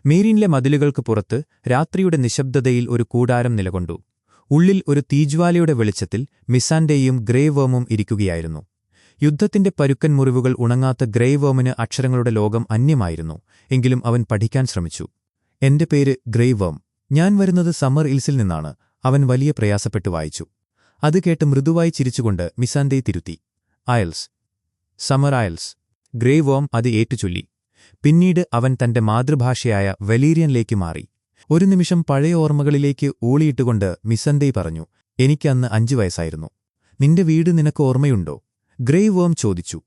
മീരീനിലെ മതിലുകൾക്ക് പുറത്ത് രാത്രിയുടെ നിശബ്ദതയിൽ ഒരു കൂടാരം നിലകൊണ്ടു. ഉള്ളിൽ ഒരു തീജ്വാലയുടെ വെളിച്ചത്തിൽ മിസാൻഡെയും ഗ്രേവേമും ഇരിക്കുകയായിരുന്നു. യുദ്ധത്തിന്റെ പരുക്കൻ മുറിവുകൾ ഉണങ്ങാത്ത ഗ്രേവേമിന് അക്ഷരങ്ങളുടെ ലോകം അന്യമായിരുന്നു. എങ്കിലും അവൻ പഠിക്കാൻ ശ്രമിച്ചു. എന്റെ പേര് ഗ്രേവേം. ഞാൻ വരുന്നത് സമ്മർ ഹിൽസിൽ നിന്നാണ്. അവൻ വലിയ പ്രയാസപ്പെട്ടു വായിച്ചു. അത് കേട്ട് മൃദുവായി ചിരിച്ചുകൊണ്ട് മിസാൻഡെ തിരുത്തി. IELTS, summer IELTS. ഗ്രേവേം അത് ഏറ്റുചൊല്ലി. പിന്നീട് അവൻ തന്റെ മാതൃഭാഷയായ വലീരിയനിലേക്ക് മാറി. ഒരു നിമിഷം പഴയ ഓർമ്മകളിലേക്ക് ഊളിയിട്ടുകൊണ്ട് മിസാൻഡെ പറഞ്ഞു, എനിക്ക് അന്ന് 5 വയസ്സായിരുന്നു. നിന്റെ വീട് നിനക്ക് ഓർമ്മയുണ്ടോ? ഗ്രേവേം ചോദിച്ചു.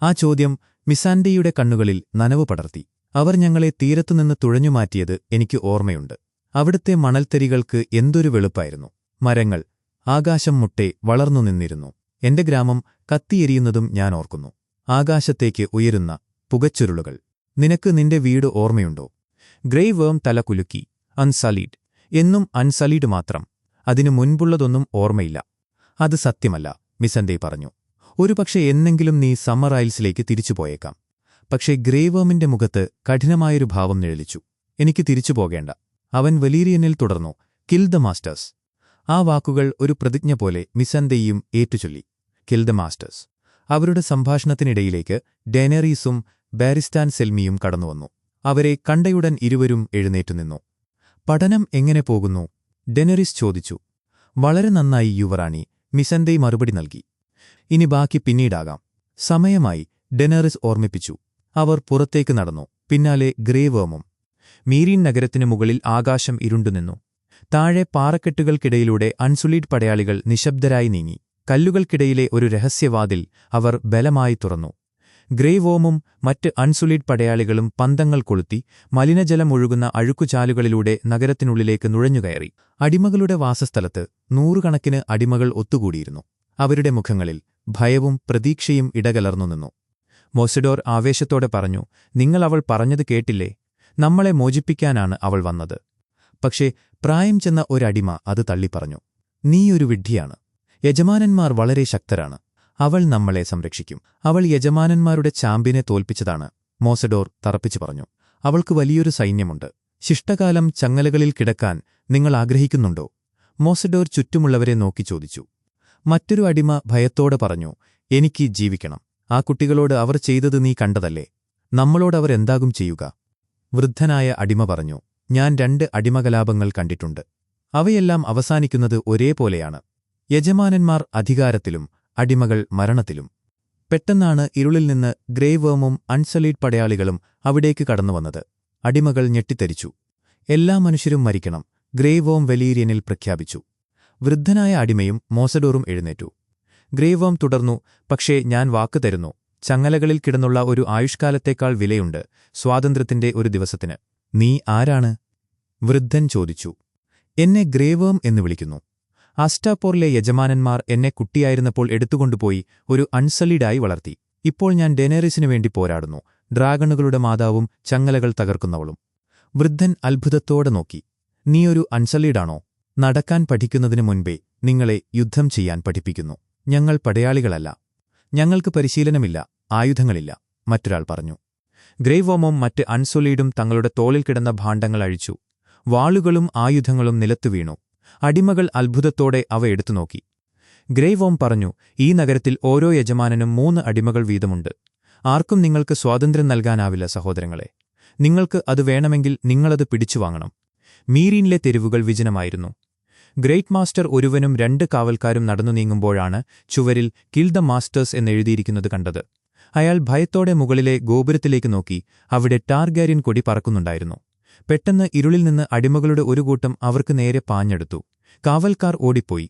ആ ചോദ്യം മിസാൻഡെയുടെ കണ്ണുകളിൽ നനവ് പടർത്തി. അവർ ഞങ്ങളെ തീരത്തുനിന്ന് തുഴഞ്ഞുമാറ്റിയത് എനിക്ക് ഓർമ്മയുണ്ട്. അവിടുത്തെ മണൽത്തരികൾക്ക് എന്തൊരു വെളുപ്പായിരുന്നു. മരങ്ങൾ, ആകാശം മുട്ടെ വളർന്നു നിന്നിരുന്നു. എന്റെ ഗ്രാമം കത്തിയെരിയുന്നതും ഞാൻ ഓർക്കുന്നു. ആകാശത്തേക്ക് ഉയരുന്ന പുകച്ചുരുളുകൾ. നിനക്ക് നിന്റെ വീട് ഓർമ്മയുണ്ടോ? ഗ്രേവേം തല കുലുക്കി. അൺസലീഡ്. എന്നും അൺസലീഡ് മാത്രം. അതിനു മുൻപുള്ളതൊന്നും ഓർമ്മയില്ല. അത് സത്യമല്ല, മിസാൻഡെ പറഞ്ഞു. ഒരുപക്ഷെ എന്നെങ്കിലും നീ സമ്മർ ഐൽസിലേക്ക് തിരിച്ചുപോയേക്കാം. പക്ഷേ ഗ്രേവേമിന്റെ മുഖത്ത് കഠിനമായൊരു ഭാവം നിഴലിച്ചു. എനിക്ക് തിരിച്ചുപോകേണ്ട. അവൻ വലീരിയനിൽ തുടർന്നു. Kill the masters. ആ വാക്കുകൾ ഒരു പ്രതിജ്ഞ പോലെ മിസാൻഡെയും ഏറ്റുചൊല്ലി. Kill the masters. അവരുടെ സംഭാഷണത്തിനിടയിലേക്ക് ഡെനേറീസും ബാരിസ്റ്റാൻ സെൽമിയും കടന്നുവന്നു. അവരെ കണ്ടയുടൻ ഇരുവരും എഴുന്നേറ്റുനിന്നു. പഠനം എങ്ങനെ പോകുന്നു? ഡെനേറിസ് ചോദിച്ചു. വളരെ നന്നായി യുവറാണി, മിസാൻഡെ മറുപടി നൽകി. ഇനി ബാക്കി പിന്നീടാകാം. സമയമായി, ഡെനേറിസ് ഓർമ്മിപ്പിച്ചു. അവർ പുറത്തേക്ക് നടന്നു. പിന്നാലെ ഗ്രേവേമും. മീരീൻ നഗരത്തിനു മുകളിൽ ആകാശം ഇരുണ്ടുനിന്നു. താഴെ പാറക്കെട്ടുകൾക്കിടയിലൂടെ അൺസുലീഡ് പടയാളികൾ നിശബ്ദരായി നീങ്ങി. കല്ലുകൾക്കിടയിലെ ഒരു രഹസ്യവാതിൽ അവർ ബലമായി തുറന്നു. ഗ്രേവേമും മറ്റ് അൺസുലീഡ് പടയാളികളും പന്തങ്ങൾ കൊളുത്തി മലിനജലം ഒഴുകുന്ന അഴുക്കുചാലുകളിലൂടെ നഗരത്തിനുള്ളിലേക്ക് നുഴഞ്ഞുകയറി. അടിമകളുടെ വാസസ്ഥലത്ത് 100 കണക്കിന് അടിമകൾ ഒത്തുകൂടിയിരുന്നു. അവരുടെ മുഖങ്ങളിൽ ഭയവും പ്രതീക്ഷയും ഇടകലർന്നു നിന്നു. മോസിഡോർ ആവേശത്തോടെ പറഞ്ഞു, നിങ്ങൾ അവൾ പറഞ്ഞത് കേട്ടില്ലേ? നമ്മളെ മോചിപ്പിക്കാനാണ് അവൾ വന്നത്. പക്ഷേ പ്രായം ചെന്ന ഒരടിമ അത് തള്ളിപ്പറഞ്ഞു. നീയൊരു വിഡ്ഢിയാണ്. യജമാനന്മാർ വളരെ ശക്തരാണ്. അവൾ നമ്മളെ സംരക്ഷിക്കും. അവൾ യജമാനന്മാരുടെ ചാമ്പ്യനെ തോൽപ്പിച്ചതാണ്, മോസഡോർ തറപ്പിച്ചു പറഞ്ഞു. അവൾക്ക് വലിയൊരു സൈന്യമുണ്ട്. ശിഷ്ടകാലം ചങ്ങലകളിൽ കിടക്കാൻ നിങ്ങൾ ആഗ്രഹിക്കുന്നുണ്ടോ? മോസഡോർ ചുറ്റുമുള്ളവരെ നോക്കി ചോദിച്ചു. മറ്റൊരു അടിമ ഭയത്തോടെ പറഞ്ഞു, എനിക്ക് ജീവിക്കണം. ആ കുട്ടികളോട് അവർ ചെയ്തത് നീ കണ്ടതല്ലേ? നമ്മളോടവർ എന്താകും ചെയ്യുക? വൃദ്ധനായ അടിമ പറഞ്ഞു, ഞാൻ 2 അടിമകലാപങ്ങൾ കണ്ടിട്ടുണ്ട്. അവയെല്ലാം അവസാനിക്കുന്നത് ഒരേപോലെയാണ്. യജമാനന്മാർ അധികാരത്തിലും അടിമകൾ മരണത്തിലും. പെട്ടെന്നാണ് ഇരുളിൽ നിന്ന് ഗ്രേവേമും അൺസലീഡ് പടയാളികളും അവിടേക്ക് കടന്നുവന്നത്. അടിമകൾ ഞെട്ടിത്തെരിച്ചു. എല്ലാ മനുഷ്യരും മരിക്കണം, ഗ്രേവേം വലീരിയനിൽ പ്രഖ്യാപിച്ചു. വൃദ്ധനായ അടിമയും മോസഡോറും എഴുന്നേറ്റു. ഗ്രേവേം തുടർന്നു, പക്ഷേ ഞാൻ വാക്ക് തരുന്നു. ചങ്ങലകളിൽ കിടന്നുള്ള ഒരു ആയുഷ്കാലത്തേക്കാൾ വിലയുണ്ട് സ്വാതന്ത്ര്യത്തിന്റെ ഒരു ദിവസത്തിന്. നീ ആരാണ്? വൃദ്ധൻ ചോദിച്ചു. എന്നെ ഗ്രേവേം എന്ന് വിളിക്കുന്നു. ആസ്റ്റാപോറിലെ യജമാനന്മാർ എന്നെ കുട്ടിയായിരുന്നപ്പോൾ എടുത്തുകൊണ്ടുപോയി ഒരു അൺസലീഡായി വളർത്തി. ഇപ്പോൾ ഞാൻ ഡെനേറിസിനു വേണ്ടി പോരാടുന്നു, ഡ്രാഗണുകളുടെ മാതാവും ചങ്ങലകൾ തകർക്കുന്നവളും. വൃദ്ധൻ അത്ഭുതത്തോടെ നോക്കി. നീ ഒരു അൺസലീഡാണോ? നടക്കാൻ പഠിക്കുന്നതിനു മുൻപേ നിങ്ങളെ യുദ്ധം ചെയ്യാൻ പഠിപ്പിക്കുന്നു. ഞങ്ങൾ പടയാളികളല്ല. ഞങ്ങൾക്ക് പരിശീലനമില്ല, ആയുധങ്ങളില്ല, മറ്റൊരാൾ പറഞ്ഞു. ഗ്രേവേമും മറ്റ് അൺസൊലീഡും തങ്ങളുടെ തോളിൽ കിടന്ന ഭാണ്ഡങ്ങൾ അഴിച്ചു. വാളുകളും ആയുധങ്ങളും നിലത്തു വീണു. അടിമകൾ അത്ഭുതത്തോടെ അവ എടുത്തുനോക്കി. ഗ്രേവേം പറഞ്ഞു, ഈ നഗരത്തിൽ ഓരോ യജമാനനും 3 അടിമകൾ വീതമുണ്ട്. ആർക്കും നിങ്ങൾക്ക് സ്വാതന്ത്ര്യം നൽകാനാവില്ല സഹോദരങ്ങളെ. നിങ്ങൾക്ക് അത് വേണമെങ്കിൽ നിങ്ങളത് പിടിച്ചുവാങ്ങണം. മീരീനിലെ തെരുവുകൾ വിജനമായിരുന്നു. ഗ്രേറ്റ് മാസ്റ്റർ ഒരുവനും 2 കാവൽക്കാരും നടന്നു നീങ്ങുമ്പോഴാണ് ചുവരിൽ കിൽ ദ മാസ്റ്റേഴ്സ് എന്നെഴുതിയിരിക്കുന്നത് കണ്ടത്. അയാൾ ഭയത്തോടെ മുകളിലെ ഗോപുരത്തിലേക്ക് നോക്കി. അവിടെ ടാർഗാരിയൻ കൊടി പറക്കുന്നുണ്ടായിരുന്നു. പെട്ടെന്ന് ഇരുളിൽ നിന്ന് അടിമകളുടെ ഒരു കൂട്ടം അവർക്ക് നേരെ പാഞ്ഞെടുത്തു. കാവൽക്കാർ ഓടിപ്പോയി.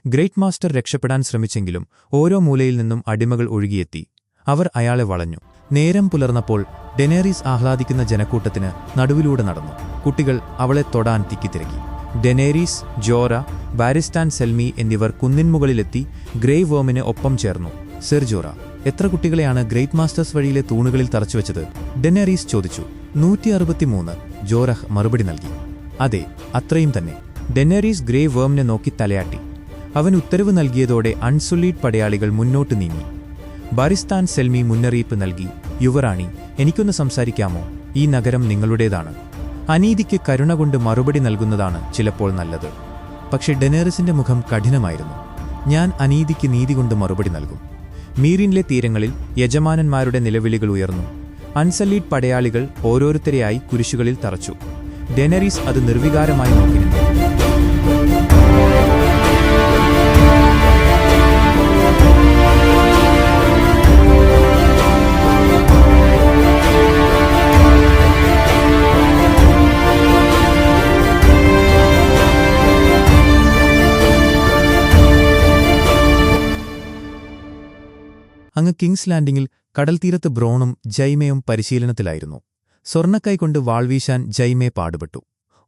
ഗ്രേറ്റ് മാസ്റ്റർ രക്ഷപ്പെടാൻ ശ്രമിച്ചെങ്കിലും ഓരോ മൂലയിൽ നിന്നും അടിമകൾ ഒഴുകിയെത്തി. അവർ അയാളെ വളഞ്ഞു. നേരം പുലർന്നപ്പോൾ ഡെനേറീസ് ആഹ്ലാദിക്കുന്ന ജനക്കൂട്ടത്തിന് നടുവിലൂടെ നടന്നു. കുട്ടികൾ അവളെ തൊടാൻ തിക്കിത്തിരക്കി. ഡെനേറീസ്, ജോറ, ബാരിസ്റ്റാൻ സെൽമി എന്നിവർ കുന്നിൻമുകളിലെത്തി ഗ്രേവേമിന് ഒപ്പം ചേർന്നു. സർ ജോറ, എത്ര കുട്ടികളെയാണ് ഗ്രേറ്റ് മാസ്റ്റേഴ്സ് വഴിയിലെ തൂണുകളിൽ തറച്ചുവച്ചത്? ഡെനേറീസ് ചോദിച്ചു. 163, ജോറഹ് മറുപടി നൽകി. അതെ, അത്രയും തന്നെ. ഡെനേറീസ് ഗ്രേവേമിനെ നോക്കി തലയാട്ടി. അവൻ ഉത്തരവ് നൽകിയതോടെ അൺസുലീഡ് പടയാളികൾ മുന്നോട്ട് നീങ്ങി. ബാരിസ്താൻ സെൽമി മുന്നറിയിപ്പ് നൽകി. യുവറാണി, എനിക്കൊന്ന് സംസാരിക്കാമോ? ഈ നഗരം നിങ്ങളുടേതാണ്. അനീതിക്ക് കരുണ കൊണ്ട് മറുപടി നൽകുന്നതാണ് ചിലപ്പോൾ നല്ലത്. പക്ഷെ ഡെനേറിസിന്റെ മുഖം കഠിനമായിരുന്നു. ഞാൻ അനീതിക്ക് നീതി കൊണ്ട് മറുപടി നൽകും. മീറിനിലെ തീരങ്ങളിൽ യജമാനന്മാരുടെ നിലവിളികൾ ഉയർന്നു. അൺസല്ലീഡ് പടയാളികൾ ഓരോരുത്തരെയായി കുരിശുകളിൽ തറച്ചു. ഡെനേറിസ് അത് നിർവികാരമായി നോക്കി നിന്നു. അങ്ങ് കിങ്സ് ലാൻഡിങ്ങിൽ കടൽത്തീരത്ത് ബ്രോണും ജൈമയും പരിശീലനത്തിലായിരുന്നു. സ്വർണ്ണക്കൈകൊണ്ട് വാൾവീശാൻ ജൈമെ പാടുപെട്ടു.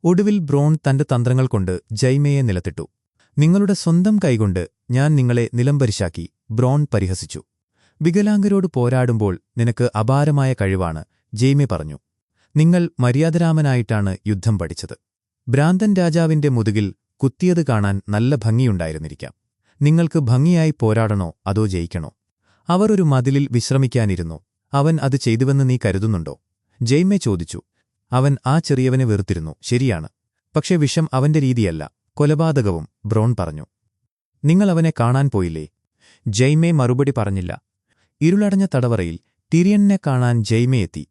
ഒടുവിൽ ബ്രോൺ തന്റെ തന്ത്രങ്ങൾ കൊണ്ട് ജൈമയെ നിലത്തിട്ടു. നിങ്ങളുടെ സ്വന്തം കൈകൊണ്ട് ഞാൻ നിങ്ങളെ നിലംപരിശാക്കി, ബ്രോൺ പരിഹസിച്ചു. വികലാംഗരോട് പോരാടുമ്പോൾ നിനക്ക് അപാരമായ കഴിവാണ്, ജൈമെ പറഞ്ഞു. നിങ്ങൾ മര്യാദരാമനായിട്ടാണ് യുദ്ധം പഠിച്ചത്. ഭ്രാന്തൻ രാജാവിന്റെ മുതുകിൽ കുത്തിയത് കാണാൻ നല്ല ഭംഗിയുണ്ടായിരുന്നിരിക്കാം. നിങ്ങൾക്ക് ഭംഗിയായി പോരാടണോ അതോ ജയിക്കണോ? അവർ ഒരു മതിലിൽ വിശ്രമിക്കാനിരുന്നു. അവൻ അത് ചെയ്തുവെന്ന് നീ കരുതുന്നുണ്ടോ? ജൈമെ ചോദിച്ചു. അവൻ ആ ചെറിയവനെ വെറുത്തിരുന്നു, ശരിയാണ്. പക്ഷെ വിഷം അവന്റെ രീതിയല്ല, കൊലപാതകവും, ബ്രോൺ പറഞ്ഞു. നിങ്ങൾ അവനെ കാണാൻ പോയില്ലേ? ജൈമെ മറുപടി പറഞ്ഞില്ല. ഇരുളടഞ്ഞ തടവറയിൽ ടിരിയനെ കാണാൻ ജൈമെ എത്തി.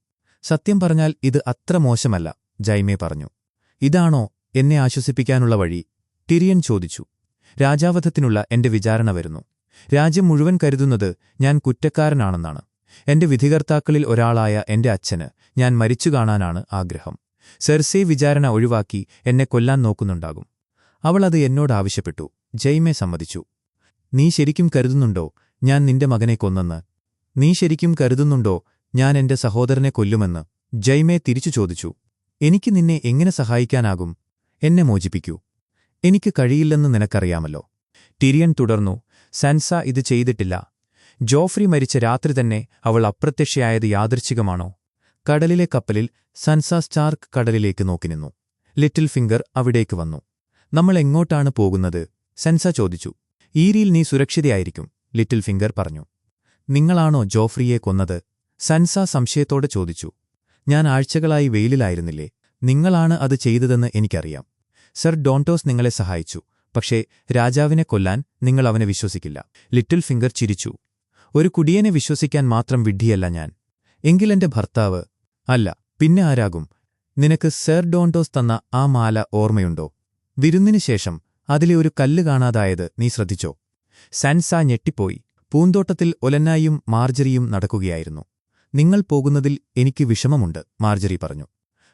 സത്യം പറഞ്ഞാൽ ഇത് അത്ര മോശമല്ല, ജൈമെ പറഞ്ഞു. ഇതാണോ എന്നെ ആശ്വസിപ്പിക്കാനുള്ള വഴി? ടിരിയൻ ചോദിച്ചു. രാജാവധത്തിനുള്ള എന്റെ വിചാരണ വരുന്നു. രാജ്യം മുഴുവൻ കരുതുന്നത് ഞാൻ കുറ്റക്കാരനാണെന്നാണ്. എന്റെ വിധികർത്താക്കളിൽ ഒരാളായ എന്റെ അച്ഛന് ഞാൻ മരിച്ചു കാണാനാണ് ആഗ്രഹം. സെർസെ വിചാരണ ഒഴിവാക്കി എന്നെ കൊല്ലാൻ നോക്കുന്നുണ്ടാകും. അവൾ അത് എന്നോട് ആവശ്യപ്പെട്ടു. ജൈമെ സമ്മതിച്ചു. നീ ശരിക്കും കരുതുന്നുണ്ടോ ഞാൻ നിന്റെ മകനെ കൊന്നെന്ന്? നീ ശരിക്കും കരുതുന്നുണ്ടോ ഞാൻ എന്റെ സഹോദരനെ കൊല്ലുമെന്ന്? ജൈമെ തിരിച്ചു ചോദിച്ചു. എനിക്ക് നിന്നെ എങ്ങനെ സഹായിക്കാനാകും? എന്നെ മോചിപ്പിക്കൂ. എനിക്ക് കഴിയില്ലെന്ന് നിനക്കറിയാമല്ലോ. ടിരിയൻ തുടർന്നു. സൻസ ഇത് ചെയ്തിട്ടില്ല. ജോഫ്രി മരിച്ച രാത്രി തന്നെ അവൾ അപ്രത്യക്ഷയായത് യാദൃച്ഛികമാണോ? കടലിലെ കപ്പലിൽ സൻസ സ്റ്റാർക്ക് കടലിലേക്ക് നോക്കി നിന്നു. ലിറ്റിൽ ഫിംഗർ അവിടേക്ക് വന്നു. നമ്മൾ എങ്ങോട്ടാണ് പോകുന്നത്? സൻസ ചോദിച്ചു. ഈരിയിൽ നീ സുരക്ഷിതയായിരിക്കും, ലിറ്റിൽ ഫിംഗർ പറഞ്ഞു. നിങ്ങളാണോ ജോഫ്രിയെ കൊന്നത്? സൻസ സംശയത്തോടെ ചോദിച്ചു. ഞാൻ ആഴ്ചകളായി വെയിലിലായിരുന്നില്ലേ? നിങ്ങളാണ് അത് ചെയ്തതെന്ന് എനിക്കറിയാം. സർ ഡോണ്ടോസ് നിങ്ങളെ സഹായിച്ചു. പക്ഷേ രാജാവിനെ കൊല്ലാൻ നിങ്ങൾ അവനെ വിശ്വസിക്കില്ല. ലിറ്റിൽ ഫിംഗർ ചിരിച്ചു. ഒരു കുടിയനെ വിശ്വസിക്കാൻ മാത്രം വിഡ്ഢിയല്ല ഞാൻ. എങ്കിലെന്റെ ഭർത്താവ്? അല്ല, പിന്നെ ആരാകും? നിനക്ക് സർ ഡോണ്ടോസ് തന്ന ആ മാല ഓർമ്മയുണ്ടോ? വിരുന്നിനു ശേഷം അതിലെ ഒരു കല്ല് കാണാതായത് നീ ശ്രദ്ധിച്ചോ? സൻസ ഞെട്ടിപ്പോയി. പൂന്തോട്ടത്തിൽ ഒലന്നായും മാർജറിയും നടക്കുകയായിരുന്നു. നിങ്ങൾ പോകുന്നതിൽ എനിക്ക് വിഷമമുണ്ട്, മാർജറി പറഞ്ഞു.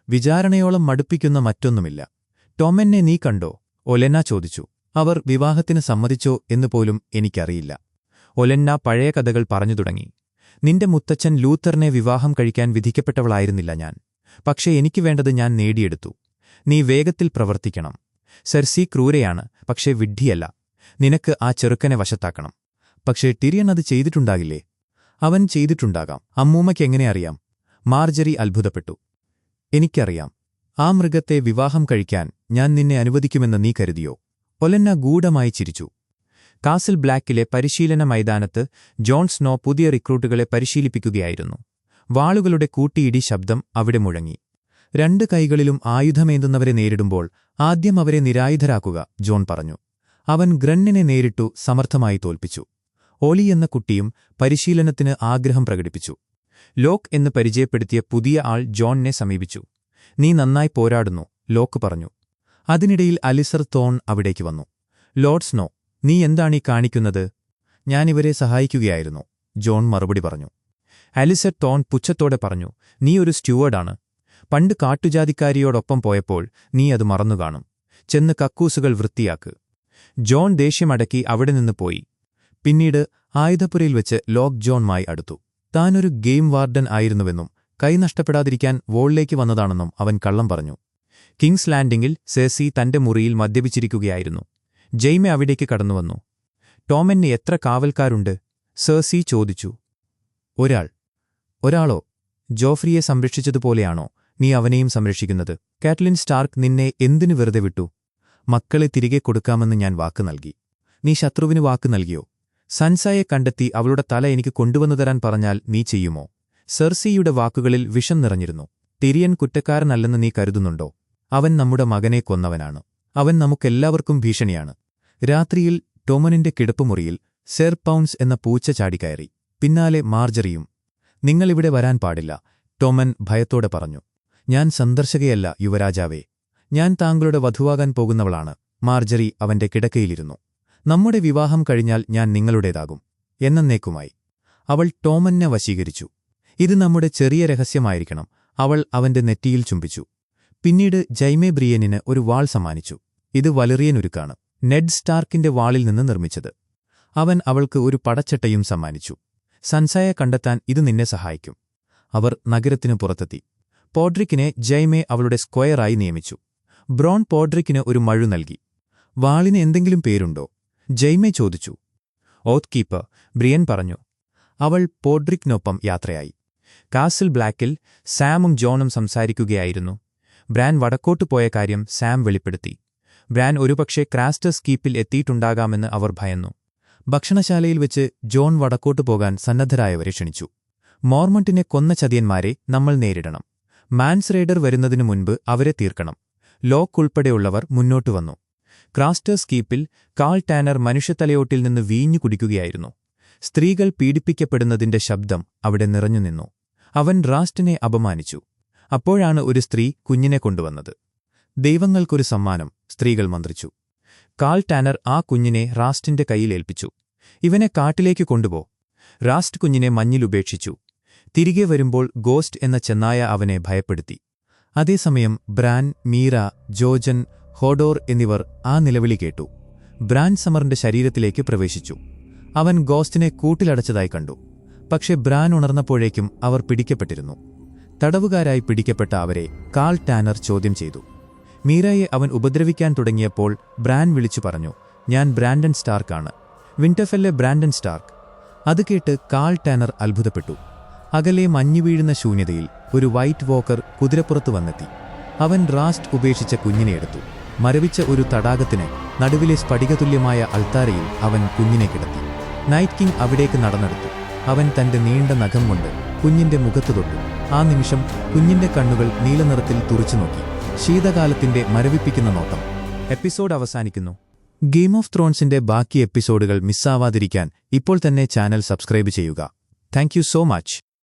വിചാരണയോളം മടുപ്പിക്കുന്ന മറ്റൊന്നുമില്ല. ടോമെന്നെ നീ കണ്ടോ? ഒലെന്ന ചോദിച്ചു. അവർ വിവാഹത്തിന് സമ്മതിച്ചോ എന്നുപോലും എനിക്കറിയില്ല. ഒലെന്ന പഴയ കഥകൾ പറഞ്ഞു തുടങ്ങി. നിന്റെ മുത്തച്ഛൻ ലൂത്തറിനെ വിവാഹം കഴിക്കാൻ വിധിക്കപ്പെട്ടവളായിരുന്നില്ല ഞാൻ. പക്ഷേ എനിക്ക് വേണ്ടത് ഞാൻ നേടിയെടുത്തു. നീ വേഗത്തിൽ പ്രവർത്തിക്കണം. സെർസി ക്രൂരയാണ്, പക്ഷേ വിഡ്ഢിയല്ല. നിനക്ക് ആ ചെറുക്കനെ വശത്താക്കണം. പക്ഷേ ടിരിയൻ അത് ചെയ്തിട്ടുണ്ടാകില്ലേ? അവൻ ചെയ്തിട്ടുണ്ടാകാം. അമ്മൂമ്മയ്ക്കെങ്ങനെ അറിയാം? മാർജറി അത്ഭുതപ്പെട്ടു. എനിക്കറിയാം. ആ മൃഗത്തെ വിവാഹം കഴിക്കാൻ ഞാൻ നിന്നെ അനുവദിക്കുമെന്ന് നീ കരുതിയോ? ഒലെന്ന ഗൂഢമായി ചിരിച്ചു. കാസിൽ ബ്ലാക്കിലെ പരിശീലന മൈതാനത്ത് ജോൺ സ്നോ പുതിയ റിക്രൂട്ടുകളെ പരിശീലിപ്പിക്കുകയായിരുന്നു. വാളുകളുടെ കൂട്ടിയിടി ശബ്ദം അവിടെ മുഴങ്ങി. 2 കൈകളിലും ആയുധമേന്തുന്നവരെ നേരിടുമ്പോൾ ആദ്യം അവരെ നിരായുധരാക്കുക, ജോൺ പറഞ്ഞു. അവൻ ഗ്രണ്ണിനെ നേരിട്ടു സമർത്ഥമായി തോൽപ്പിച്ചു. ഓലി എന്ന കുട്ടിയും പരിശീലനത്തിന് ആഗ്രഹം പ്രകടിപ്പിച്ചു. ലോക്ക് എന്ന് പരിചയപ്പെടുത്തിയ പുതിയ ആൾ ജോണിനെ സമീപിച്ചു. നീ നന്നായി പോരാടുന്നു, ലോക്ക് പറഞ്ഞു. അതിനിടയിൽ അലിസർ തോൺ അവിടേക്ക് വന്നു. ലോർഡ് സ്നോ, നീ എന്താണീ കാണിക്കുന്നത്? ഞാനിവരെ സഹായിക്കുകയായിരുന്നു, ജോൺ മറുപടി പറഞ്ഞു. അലിസർ തോൺ പുച്ഛത്തോടെ പറഞ്ഞു. നീ ഒരു സ്റ്റ്യൂവർഡാണ്. പണ്ട് കാട്ടുജാതിക്കാരിയോടൊപ്പം പോയപ്പോൾ നീ അത് മറന്നുകാണും. ചെന്ന് കക്കൂസുകൾ വൃത്തിയാക്ക്. ജോൺ ദേഷ്യമടക്കി അവിടെ നിന്ന് പോയി. പിന്നീട് ആയുധപ്പുരയിൽ വെച്ച് ലോക്ക് ജോണുമായി അടുത്തു. താനൊരു ഗെയിം വാർഡൻ ആയിരുന്നുവെന്നും കൈ നഷ്ടപ്പെടാതിരിക്കാൻ വോളിലേക്ക് വന്നതാണെന്നും അവൻ കള്ളം പറഞ്ഞു. കിങ്സ് ലാൻഡിങ്ങിൽ സെർസി തന്റെ മുറിയിൽ മദ്യപിച്ചിരിക്കുകയായിരുന്നു. ജെയ്മെ അവിടേക്ക് കടന്നുവന്നു. ടോമെന് എത്ര കാവൽക്കാരുണ്ട്? സെർസി ചോദിച്ചു. ഒരാളോ? ജോഫ്രിയെ സംരക്ഷിച്ചതുപോലെയാണോ നീ അവനെയും സംരക്ഷിക്കുന്നത്? കാറ്റ്ലിൻ സ്റ്റാർക്ക് നിന്നെ എന്തിനു വെറുതെ വിട്ടു? മക്കളെ തിരികെ കൊടുക്കാമെന്ന് ഞാൻ വാക്ക് നൽകി. നീ ശത്രുവിന് വാക്ക് നൽകിയോ? സൻസയെ കണ്ടെത്തി അവളുടെ തല എനിക്ക് കൊണ്ടുവന്നു തരാൻ പറഞ്ഞാൽ നീ ചെയ്യുമോ? സെർസിയുടെ വാക്കുകളിൽ വിഷം നിറഞ്ഞിരുന്നു. ടിരിയൻ കുറ്റക്കാരനല്ലെന്ന് നീ കരുതുന്നുണ്ടോ? അവൻ നമ്മുടെ മകനെ കൊന്നവനാണ്. അവൻ നമുക്കെല്ലാവർക്കും ഭീഷണിയാണ്. രാത്രിയിൽ ടോമനിന്റെ കിടപ്പുമുറിയിൽ സെർ പൗൺസ് എന്ന പൂച്ച ചാടിക്കയറി. പിന്നാലെ മാർജറിയും. നിങ്ങളിവിടെ വരാൻ പാടില്ല, ടോമൻ ഭയത്തോടെ പറഞ്ഞു. ഞാൻ സന്ദർശകയല്ല, യുവരാജാവേ. ഞാൻ താങ്കളുടെ വധുവാകാൻ പോകുന്നവളാണ്. മാർജറി അവന്റെ കിടക്കയിലിരുന്നു. നമ്മുടെ വിവാഹം കഴിഞ്ഞാൽ ഞാൻ നിങ്ങളുടേതാകും, എന്നേക്കുമായി. അവൾ ടോമനെ വശീകരിച്ചു. ഇത് നമ്മുടെ ചെറിയ രഹസ്യമായിരിക്കണം. അവൾ അവന്റെ നെറ്റിയിൽ ചുംബിച്ചു. പിന്നീട് ജൈമേ ബ്രിയനിന് ഒരു വാൾ സമ്മാനിച്ചു. ഇത് വലറിയനുരുക്കാണ്, നെഡ് സ്റ്റാർക്കിന്റെ വാളിൽ നിന്ന് നിർമ്മിച്ചത്. അവൻ അവൾക്ക് ഒരു പടച്ചട്ടയും സമ്മാനിച്ചു. സൻസായെ കണ്ടെത്താൻ ഇത് നിന്നെ സഹായിക്കും. അവർ നഗരത്തിനു പുറത്തെത്തി. പോഡ്രിക്കിനെ ജൈമേ അവളുടെ സ്ക്വയറായി നിയമിച്ചു. ബ്രോൺ പോഡ്രിക്കിന് ഒരു മഴു നൽകി. വാളിന് എന്തെങ്കിലും പേരുണ്ടോ? ജൈമേ ചോദിച്ചു. ഓത്ത് കീപ്പർ, ബ്രിയൻ പറഞ്ഞു. അവൾ പോഡ്രിക്കിനൊപ്പം യാത്രയായി. കാസിൽ ബ്ലാക്കിൽ സാമും ജോണും സംസാരിക്കുകയായിരുന്നു. ബ്രാൻ വടക്കോട്ടു പോയ കാര്യം സാം വെളിപ്പെടുത്തി. ബ്രാൻ ഒരുപക്ഷെ ക്രാസ്റ്റേഴ്സ് കീപ്പിൽ എത്തിയിട്ടുണ്ടാകാമെന്ന് അവർ ഭയന്നു. ഭക്ഷണശാലയിൽ വെച്ച് ജോൺ വടക്കോട്ടു പോകാൻ സന്നദ്ധരായവരെ ക്ഷണിച്ചു. മോർമണ്ടിനെ കൊന്ന ചതിയന്മാരെ നമ്മൾ നേരിടണം. മാൻസ് റൈഡർ വരുന്നതിനു മുൻപ് അവരെ തീർക്കണം. ലോക്ക് ഉൾപ്പെടെയുള്ളവർ മുന്നോട്ടു വന്നു. ക്രാസ്റ്റേഴ്സ് കീപ്പിൽ കാൾ ടാനർ മനുഷ്യത്തലയോട്ടിൽ നിന്ന് വീഞ്ഞു കുടിക്കുകയായിരുന്നു. സ്ത്രീകൾ പീഡിപ്പിക്കപ്പെടുന്നതിന്റെ ശബ്ദം അവിടെ നിറഞ്ഞുനിന്നു. അവൻ റാസ്റ്റിനെ അപമാനിച്ചു. അപ്പോഴാണ് ഒരു സ്ത്രീ കുഞ്ഞിനെ കൊണ്ടുവന്നത്. ദൈവങ്ങൾക്കൊരു സമ്മാനം, സ്ത്രീകൾ മന്ത്രിച്ചു. കാൾ ടാനർ ആ കുഞ്ഞിനെ റാസ്റ്റിന്റെ കൈയിലേൽപ്പിച്ചു. ഇവനെ കാട്ടിലേക്ക് കൊണ്ടുപോ. റാസ്റ്റ് കുഞ്ഞിനെ മഞ്ഞിലുപേക്ഷിച്ചു. തിരികെ വരുമ്പോൾ ഗോസ്റ്റ് എന്ന ചെന്നായ അവനെ ഭയപ്പെടുത്തി. അതേസമയം ബ്രാൻ, മീര, ജോജൻ, ഹോഡോർ എന്നിവർ ആ നിലവിളി കേട്ടു. ബ്രാൻ സമറിന്റെ ശരീരത്തിലേക്ക് പ്രവേശിച്ചു. അവൻ ഗോസ്റ്റിനെ കൂട്ടിലടച്ചതായി കണ്ടു. പക്ഷെ ബ്രാൻ ഉണർന്നപ്പോഴേക്കും അവർ പിടിക്കപ്പെട്ടിരുന്നു. തടവുകാരായി പിടിക്കപ്പെട്ട അവരെ കാൾ ടാനർ ചോദ്യം ചെയ്തു. മീരയെ അവൻ ഉപദ്രവിക്കാൻ തുടങ്ങിയപ്പോൾ ബ്രാൻ വിളിച്ചു പറഞ്ഞു, ഞാൻ ബ്രാൻഡൻ സ്റ്റാർക്കാണ്, വിന്റർഫെല്ലെ ബ്രാൻഡൻ സ്റ്റാർക്ക്. അത് കേട്ട് കാൾ ടാനർ അത്ഭുതപ്പെട്ടു. അകലെ മഞ്ഞുവീഴുന്ന ശൂന്യതയിൽ ഒരു വൈറ്റ് വോക്കർ കുതിരപ്പുറത്ത് വന്നെത്തി. അവൻ റാസ്റ്റ് ഉപേക്ഷിച്ച കുഞ്ഞിനെ എടുത്തു. മരവിച്ച ഒരു തടാകത്തിന് നടുവിലെ സ്ഫടികതുല്യമായ അൾത്താരയിൽ അവൻ കുഞ്ഞിനെ കിടത്തി. നൈറ്റ് കിങ് അവിടേക്ക് നടന്നെടുത്തു. അവൻ തന്റെ നീണ്ട നഖം കൊണ്ട് കുഞ്ഞിന്റെ മുഖത്ത് തൊട്ടു. ആ നിമിഷം കുഞ്ഞിന്റെ കണ്ണുകൾ നീലനിറത്തിൽ തുറച്ചുനോക്കി. ശീതകാലത്തിന്റെ മരവിപ്പിക്കുന്ന നോട്ടം. എപ്പിസോഡ് അവസാനിക്കുന്നു. ഗെയിം ഓഫ് ത്രോൺസിന്റെ ബാക്കി എപ്പിസോഡുകൾ മിസ്സാവാതിരിക്കാൻ ഇപ്പോൾ തന്നെ ചാനൽ സബ്സ്ക്രൈബ് ചെയ്യുക. Thank you so much.